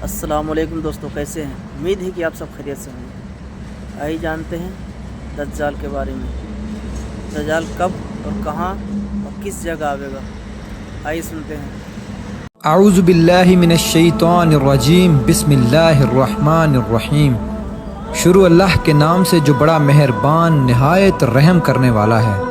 السلام علیکم دوستوں، کیسے ہیں؟ امید ہے کہ آپ سب خیریت سے ہوں گے۔ آئیے جانتے ہیں دجال کے بارے میں۔ دجال کب اور کہاں اور کس جگہ آئے گا، آئیے سنتے ہیں۔ اعوذ باللہ من الشیطان الرجیم، بسم اللہ الرحمن الرحیم۔ شروع اللہ کے نام سے جو بڑا مہربان نہایت رحم کرنے والا ہے۔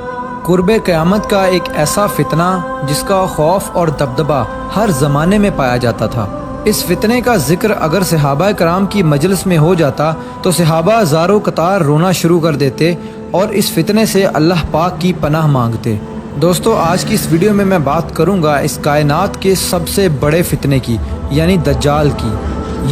قرب قیامت کا ایک ایسا فتنہ جس کا خوف اور دبدبہ ہر زمانے میں پایا جاتا تھا۔ اس فتنے کا ذکر اگر صحابہ کرام کی مجلس میں ہو جاتا تو صحابہ زارو قطار رونا شروع کر دیتے اور اس فتنے سے اللہ پاک کی پناہ مانگتے۔ دوستو، آج کی اس ویڈیو میں بات کروں گا اس کائنات کے سب سے بڑے فتنے کی، یعنی دجال کی۔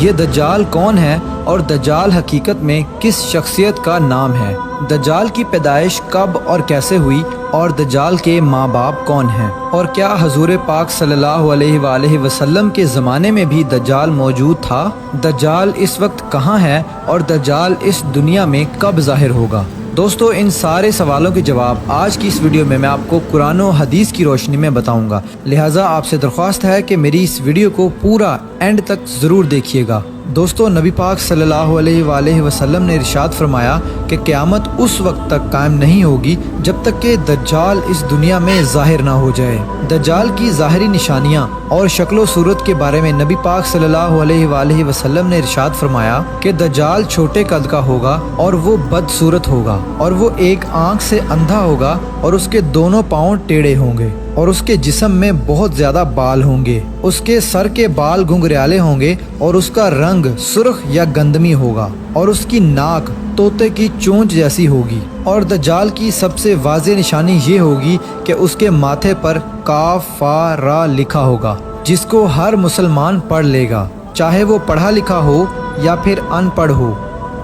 یہ دجال کون ہے اور دجال حقیقت میں کس شخصیت کا نام ہے؟ دجال کی پیدائش کب اور کیسے ہوئی اور دجال کے ماں باپ کون ہیں؟ اور کیا حضور پاک صلی اللہ علیہ وآلہ وسلم کے زمانے میں بھی دجال موجود تھا؟ دجال اس وقت کہاں ہے اور دجال اس دنیا میں کب ظاہر ہوگا؟ دوستو، ان سارے سوالوں کے جواب آج کی اس ویڈیو میں آپ کو قرآن و حدیث کی روشنی میں بتاؤں گا، لہٰذا آپ سے درخواست ہے کہ میری اس ویڈیو کو پورا اینڈ تک ضرور دیکھیے گا۔ دوستو، نبی پاک صلی اللہ علیہ وآلہ وسلم نے ارشاد فرمایا کہ قیامت اس وقت تک قائم نہیں ہوگی جب تک کہ دجال اس دنیا میں ظاہر نہ ہو جائے۔ دجال کی ظاہری نشانیاں اور شکل و صورت کے بارے میں نبی پاک صلی اللہ علیہ وآلہ وسلم نے ارشاد فرمایا کہ دجال چھوٹے قد کا ہوگا اور وہ بدصورت ہوگا، اور وہ ایک آنکھ سے اندھا ہوگا اور اس کے دونوں پاؤں ٹیڑھے ہوں گے، اور اس کے جسم میں بہت زیادہ بال ہوں گے، اس کے سر کے بال گھنگریالے ہوں گے، اور اس کا رنگ سرخ یا گندمی ہوگا، اور اس کی ناک طوطے کی چونچ جیسی ہوگی۔ اور دجال کی سب سے واضح نشانی یہ ہوگی کہ اس کے ماتھے پر کاف فا را لکھا ہوگا، جس کو ہر مسلمان پڑھ لے گا، چاہے وہ پڑھا لکھا ہو یا پھر ان پڑھ ہو،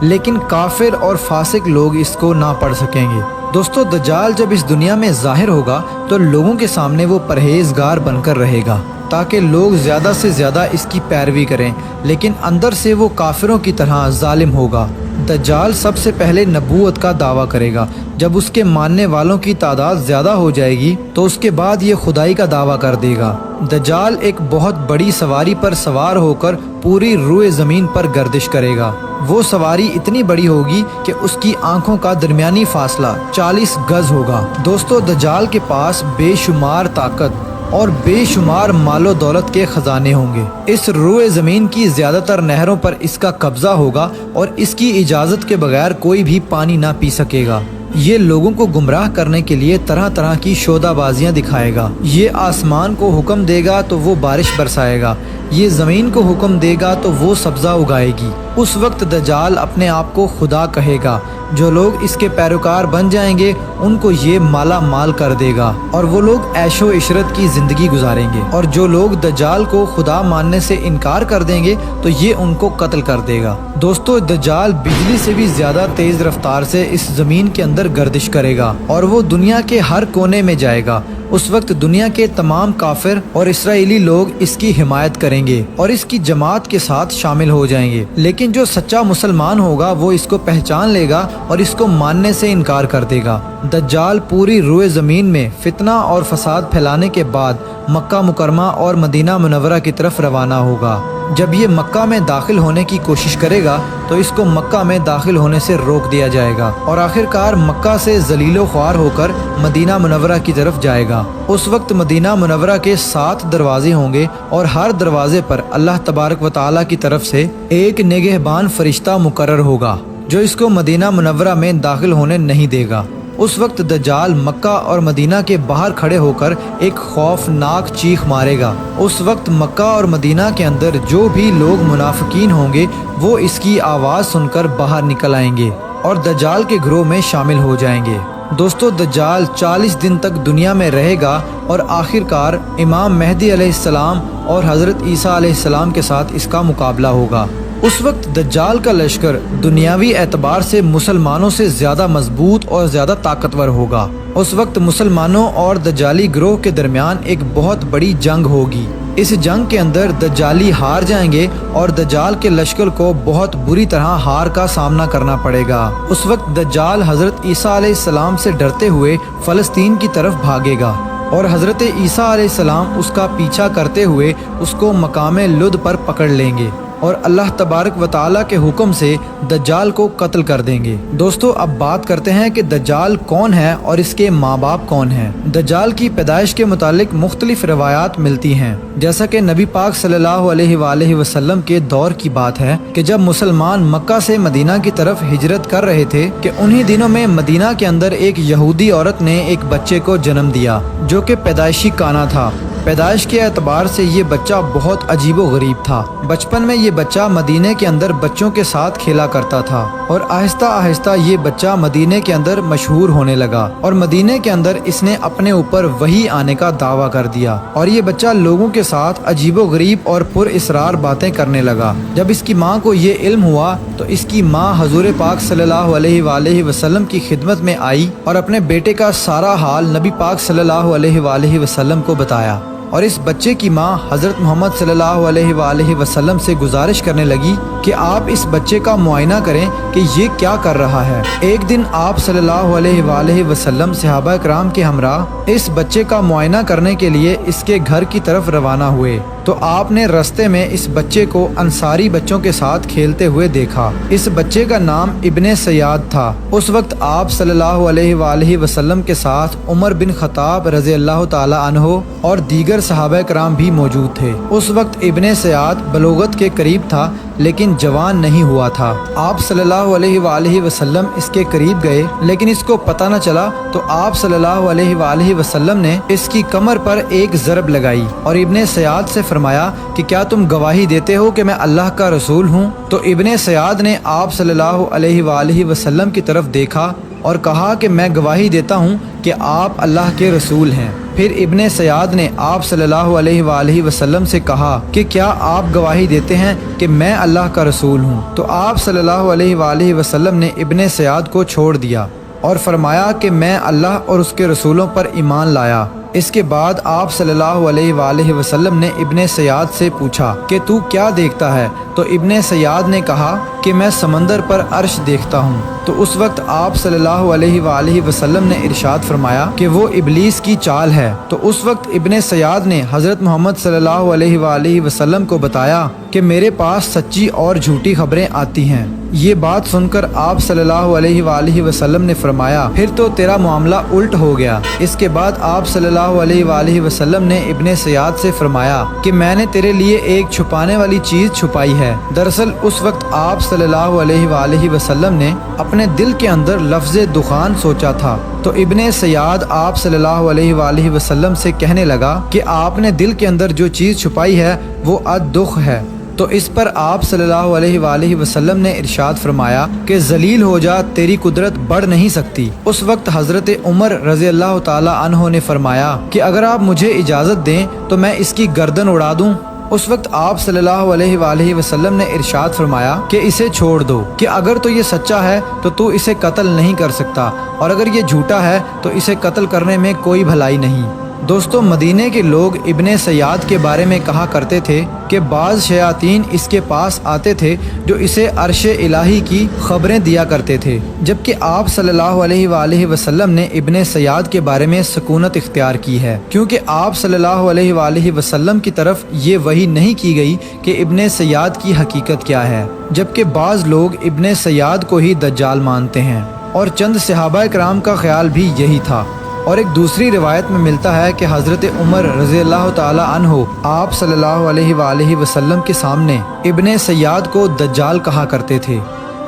لیکن کافر اور فاسق لوگ اس کو نہ پڑھ سکیں گے۔ دوستو، دجال جب اس دنیا میں ظاہر ہوگا تو لوگوں کے سامنے وہ پرہیزگار بن کر رہے گا تاکہ لوگ زیادہ سے زیادہ اس کی پیروی کریں، لیکن اندر سے وہ کافروں کی طرح ظالم ہوگا۔ دجال سب سے پہلے نبوت کا دعویٰ کرے گا، جب اس کے ماننے والوں کی تعداد زیادہ ہو جائے گی تو اس کے بعد یہ خدائی کا دعویٰ کر دے گا۔ دجال ایک بہت بڑی سواری پر سوار ہو کر پوری روئے زمین پر گردش کرے گا۔ وہ سواری اتنی بڑی ہوگی کہ اس کی آنکھوں کا درمیانی فاصلہ 40 گز ہوگا۔ دوستو، دجال کے پاس بے شمار طاقت اور بے شمار مال و دولت کے خزانے ہوں گے۔ اس روئے زمین کی زیادہ تر نہروں پر اس کا قبضہ ہوگا اور اس کی اجازت کے بغیر کوئی بھی پانی نہ پی سکے گا۔ یہ لوگوں کو گمراہ کرنے کے لیے طرح طرح کی شودہ بازیاں دکھائے گا۔ یہ آسمان کو حکم دے گا تو وہ بارش برسائے گا، یہ زمین کو حکم دے گا تو وہ سبزہ اگائے گی۔ اس وقت دجال اپنے آپ کو خدا کہے گا۔ جو لوگ اس کے پیروکار بن جائیں گے ان کو یہ مالا مال کر دے گا اور وہ لوگ عیش و عشرت کی زندگی گزاریں گے، اور جو لوگ دجال کو خدا ماننے سے انکار کر دیں گے تو یہ ان کو قتل کر دے گا۔ دوستو، دجال بجلی سے بھی زیادہ تیز رفتار سے اس زمین کے اندر گردش کرے گا اور وہ دنیا کے ہر کونے میں جائے گا۔ اس وقت دنیا کے تمام کافر اور اسرائیلی لوگ اس کی حمایت کریں گے اور اس کی جماعت کے ساتھ شامل ہو جائیں گے، لیکن جو سچا مسلمان ہوگا وہ اس کو پہچان لے گا اور اس کو ماننے سے انکار کر دے گا۔ دجال پوری روئے زمین میں فتنہ اور فساد پھیلانے کے بعد مکہ مکرمہ اور مدینہ منورہ کی طرف روانہ ہوگا۔ جب یہ مکہ میں داخل ہونے کی کوشش کرے گا تو اس کو مکہ میں داخل ہونے سے روک دیا جائے گا اور آخرکار مکہ سے ذلیل و خوار ہو کر مدینہ منورہ کی طرف جائے گا۔ اس وقت مدینہ منورہ کے 7 دروازے ہوں گے اور ہر دروازے پر اللہ تبارک و تعالیٰ کی طرف سے ایک نگہبان فرشتہ مقرر ہوگا جو اس کو مدینہ منورہ میں داخل ہونے نہیں دے گا۔ اس وقت دجال مکہ اور مدینہ کے باہر کھڑے ہو کر ایک خوفناک چیخ مارے گا۔ اس وقت مکہ اور مدینہ کے اندر جو بھی لوگ منافقین ہوں گے وہ اس کی آواز سن کر باہر نکل آئیں گے اور دجال کے گروہ میں شامل ہو جائیں گے۔ دوستو، دجال 40 دن تک دنیا میں رہے گا اور آخرکار امام مہدی علیہ السلام اور حضرت عیسیٰ علیہ السلام کے ساتھ اس کا مقابلہ ہوگا۔ اس وقت دجال کا لشکر دنیاوی اعتبار سے مسلمانوں سے زیادہ مضبوط اور زیادہ طاقتور ہوگا۔ اس وقت مسلمانوں اور دجالی گروہ کے درمیان ایک بہت بڑی جنگ ہوگی۔ اس جنگ کے اندر دجالی ہار جائیں گے اور دجال کے لشکر کو بہت بری طرح ہار کا سامنا کرنا پڑے گا۔ اس وقت دجال حضرت عیسیٰ علیہ السلام سے ڈرتے ہوئے فلسطین کی طرف بھاگے گا اور حضرت عیسیٰ علیہ السلام اس کا پیچھا کرتے ہوئے اس کو مقام لد پر پکڑ لیں گے۔ اور اللہ تبارک و تعالیٰ کے حکم سے دجال کو قتل کر دیں گے۔ دوستو اب بات کرتے ہیں کہ دجال کون ہے اور اس کے ماں باپ کون ہیں۔ دجال کی پیدائش کے متعلق مختلف روایات ملتی ہیں، جیسا کہ نبی پاک صلی اللہ علیہ وآلہ وسلم کے دور کی بات ہے کہ جب مسلمان مکہ سے مدینہ کی طرف ہجرت کر رہے تھے کہ انہی دنوں میں مدینہ کے اندر ایک یہودی عورت نے ایک بچے کو جنم دیا جو کہ پیدائشی کانا تھا۔ پیدائش کے اعتبار سے یہ بچہ بہت عجیب و غریب تھا۔ بچپن میں یہ بچہ مدینے کے اندر بچوں کے ساتھ کھیلا کرتا تھا اور آہستہ آہستہ یہ بچہ مدینے کے اندر مشہور ہونے لگا اور مدینے کے اندر اس نے اپنے اوپر وحی آنے کا دعویٰ کر دیا اور یہ بچہ لوگوں کے ساتھ عجیب و غریب اور پر اسرار باتیں کرنے لگا۔ جب اس کی ماں کو یہ علم ہوا تو اس کی ماں حضور پاک صلی اللہ علیہ وآلہ وسلم کی خدمت میں آئی اور اپنے بیٹے کا سارا حال نبی پاک صلی اللہ علیہ وآلہ وسلم کو بتایا، اور اس بچے کی ماں حضرت محمد صلی اللہ علیہ وآلہ وسلم سے گزارش کرنے لگی کہ آپ اس بچے کا معائنہ کریں کہ یہ کیا کر رہا ہے۔ ایک دن آپ صلی اللہ علیہ وآلہ وسلم صحابہ کرام کے ہمراہ اس بچے کا معائنہ کرنے کے لیے اس کے گھر کی طرف روانہ ہوئے تو آپ نے رستے میں اس بچے کو انصاری بچوں کے ساتھ کھیلتے ہوئے دیکھا۔ اس بچے کا نام ابن سیاد تھا۔ اس وقت آپ صلی اللہ علیہ وآلہ وسلم کے ساتھ عمر بن خطاب رضی اللہ تعالی عنہ اور دیگر صحابہ کرام بھی موجود تھے۔ اس وقت ابن سیاد بلوغت کے قریب تھا لیکن جوان نہیں ہوا تھا۔ آپ صلی اللہ علیہ وآلہ وسلم اس کے قریب گئے لیکن اس کو پتہ نہ چلا تو آپ صلی اللہ علیہ وآلہ وسلم نے اس کی کمر پر ایک ضرب لگائی اور ابن سیاد سے فرمایا کہ کیا تم گواہی دیتے ہو کہ میں اللہ کا رسول ہوں؟ تو ابن سیاد نے آپ صلی اللہ علیہ وآلہ وسلم کی طرف دیکھا اور کہا کہ میں گواہی دیتا ہوں کہ آپ اللہ کے رسول ہیں۔ پھر ابن سیاد نے آپ صلی اللہ علیہ وآلہ وسلم سے کہا کہ کیا آپ گواہی دیتے ہیں کہ میں اللہ کا رسول ہوں؟ تو آپ صلی اللہ علیہ وآلہ وسلم نے ابن سیاد کو چھوڑ دیا اور فرمایا کہ میں اللہ اور اس کے رسولوں پر ایمان لایا۔ اس کے بعد آپ صلی اللہ علیہ وآلہ وسلم نے ابن سیاد سے پوچھا کہ تو کیا دیکھتا ہے؟ تو ابن سیاد نے کہا کہ میں سمندر پر عرش دیکھتا ہوں۔ تو اس وقت آپ صلی اللہ علیہ وآلہ وسلم نے ارشاد فرمایا کہ وہ ابلیس کی چال ہے۔ تو اس وقت ابن سیاد نے حضرت محمد صلی اللہ علیہ وآلہ وسلم کو بتایا کہ میرے پاس سچی اور جھوٹی خبریں آتی ہیں۔ یہ بات سن کر آپ صلی اللہ علیہ وآلہ وسلم نے فرمایا پھر تو تیرا معاملہ الٹ ہو گیا۔ اس کے بعد آپ صلی اللہ علیہ وآلہ وسلم نے ابن سیاد سے فرمایا کہ میں نے تیرے لیے ایک چھپانے والی چیز چھپائی ہے۔ دراصل اس وقت آپ صلی اللہ علیہ وآلہ وسلم نے اپنے دل کے اندر لفظ دخان سوچا تھا۔ تو ابن سیاد آپ صلی اللہ علیہ وآلہ وسلم سے کہنے لگا کہ آپ نے دل کے اندر جو چیز چھپائی ہے وہ الدخ ہے۔ تو اس پر آپ صلی اللہ علیہ وآلہ وسلم نے ارشاد فرمایا کہ ذلیل ہو جا، تیری قدرت بڑھ نہیں سکتی۔ اس وقت حضرت عمر رضی اللہ تعالی عنہ نے فرمایا کہ اگر آپ مجھے اجازت دیں تو میں اس کی گردن اڑا دوں۔ اس وقت آپ صلی اللہ علیہ وآلہ وسلم نے ارشاد فرمایا کہ اسے چھوڑ دو، کہ اگر تو یہ سچا ہے تو اسے قتل نہیں کر سکتا، اور اگر یہ جھوٹا ہے تو اسے قتل کرنے میں کوئی بھلائی نہیں۔ دوستو مدینے کے لوگ ابن سیاد کے بارے میں کہا کرتے تھے کہ بعض شیاطین اس کے پاس آتے تھے جو اسے عرش الہی کی خبریں دیا کرتے تھے، جبکہ آپ صلی اللہ علیہ وآلہ وسلم نے ابن سیاد کے بارے میں سکونت اختیار کی ہے، کیونکہ آپ صلی اللہ علیہ وآلہ وسلم کی طرف یہ وحی نہیں کی گئی کہ ابن سیاد کی حقیقت کیا ہے، جبکہ بعض لوگ ابن سیاد کو ہی دجال مانتے ہیں، اور چند صحابہ کرام کا خیال بھی یہی تھا۔ اور ایک دوسری روایت میں ملتا ہے کہ حضرت عمر رضی اللہ تعالی عنہ آپ صلی اللہ علیہ وآلہ وسلم کے سامنے ابن سیاد کو دجال کہا کرتے تھے،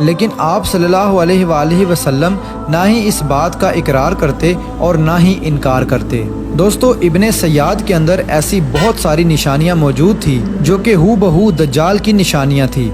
لیکن آپ صلی اللہ علیہ وآلہ وسلم نہ ہی اس بات کا اقرار کرتے اور نہ ہی انکار کرتے۔ دوستو ابن سیاد کے اندر ایسی بہت ساری نشانیاں موجود تھی جو کہ ہو بہو دجال کی نشانیاں تھی۔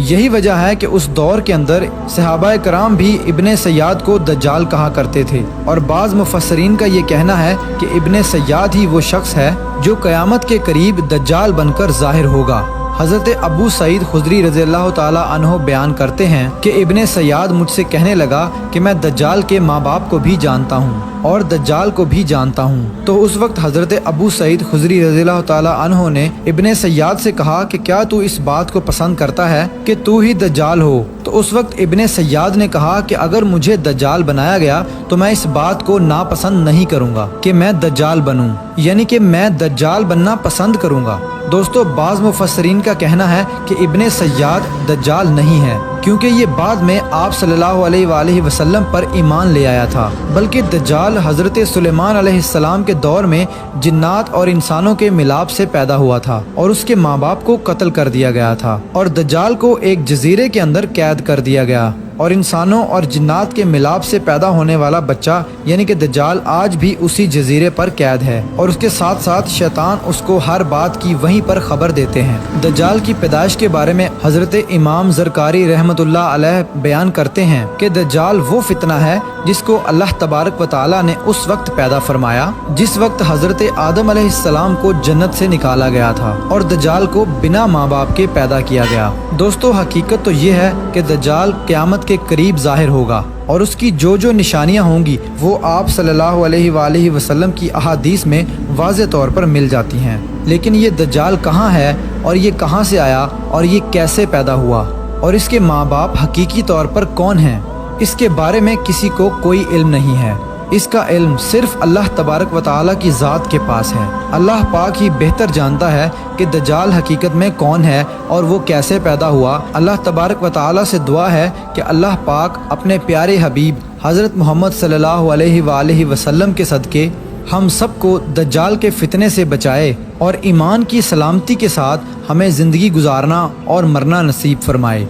یہی وجہ ہے کہ اس دور کے اندر صحابہ کرام بھی ابن سیاد کو دجال کہا کرتے تھے، اور بعض مفسرین کا یہ کہنا ہے کہ ابن سیاد ہی وہ شخص ہے جو قیامت کے قریب دجال بن کر ظاہر ہوگا۔ حضرت ابو سعید خدری رضی اللہ تعالی عنہ بیان کرتے ہیں کہ ابن سیاد مجھ سے کہنے لگا کہ میں دجال کے ماں باپ کو بھی جانتا ہوں۔ اور دجال کو بھی جانتا ہوں۔ تو اس وقت حضرت ابو سعید خدری رضی اللہ تعالی عنہ نے ابن سیاد سے کہا کہ کیا تو اس بات کو پسند کرتا ہے کہ تو ہی دجال ہو؟ تو اس وقت ابن سیاد نے کہا کہ اگر مجھے دجال بنایا گیا تو میں اس بات کو ناپسند نہیں کروں گا کہ میں دجال بنوں، یعنی کہ میں دجال بننا پسند کروں گا۔ دوستو، بعض مفسرین کا کہنا ہے کہ ابن سیاد دجال نہیں ہے، کیونکہ یہ بعد میں آپ صلی اللہ علیہ وآلہ وسلم پر ایمان لے آیا تھا، بلکہ دجال حضرت سلیمان علیہ السلام کے دور میں جنات اور انسانوں کے ملاپ سے پیدا ہوا تھا اور اس کے ماں باپ کو قتل کر دیا گیا تھا، اور دجال کو ایک جزیرے کے اندر قید کر دیا گیا، اور انسانوں اور جنات کے ملاپ سے پیدا ہونے والا بچہ یعنی کہ دجال آج بھی اسی جزیرے پر قید ہے، اور اس کے ساتھ ساتھ شیطان اس کو ہر بات کی وہیں پر خبر دیتے ہیں۔ دجال کی پیدائش کے بارے میں حضرت امام زرکاری رحمۃ اللہ علیہ بیان کرتے ہیں کہ دجال وہ فتنہ ہے جس کو اللہ تبارک و تعالی نے اس وقت پیدا فرمایا جس وقت حضرت آدم علیہ السلام کو جنت سے نکالا گیا تھا، اور دجال کو بنا ماں باپ کے پیدا کیا گیا۔ دوستو، حقیقت تو یہ ہے کہ دجال قیامت کے قریب ظاہر ہوگا، اور اس کی جو نشانیاں ہوں گی وہ آپ صلی اللہ علیہ وآلہ وسلم کی احادیث میں واضح طور پر مل جاتی ہیں۔ لیکن یہ دجال کہاں ہے، اور یہ کہاں سے آیا، اور یہ کیسے پیدا ہوا، اور اس کے ماں باپ حقیقی طور پر کون ہیں، اس کے بارے میں کسی کو کوئی علم نہیں ہے۔ اس کا علم صرف اللہ تبارک و تعالیٰ کی ذات کے پاس ہے۔ اللہ پاک ہی بہتر جانتا ہے کہ دجال حقیقت میں کون ہے اور وہ کیسے پیدا ہوا۔ اللہ تبارک و تعالیٰ سے دعا ہے کہ اللہ پاک اپنے پیارے حبیب حضرت محمد صلی اللہ علیہ وآلہ وسلم کے صدقے ہم سب کو دجال کے فتنے سے بچائے اور ایمان کی سلامتی کے ساتھ ہمیں زندگی گزارنا اور مرنا نصیب فرمائے۔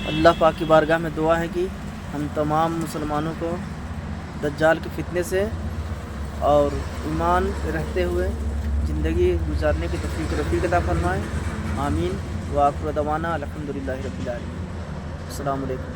اللہ پاک کی بارگاہ میں دعا ہے کہ ہم تمام مسلمانوں کو دجال کے فتنے سے اور ایمان رہتے ہوئے زندگی گزارنے کی توفیق عطا فرمائے۔ آمین۔ وآخر دعوانا الحمدللہ رب العالمین۔ السلام علیکم۔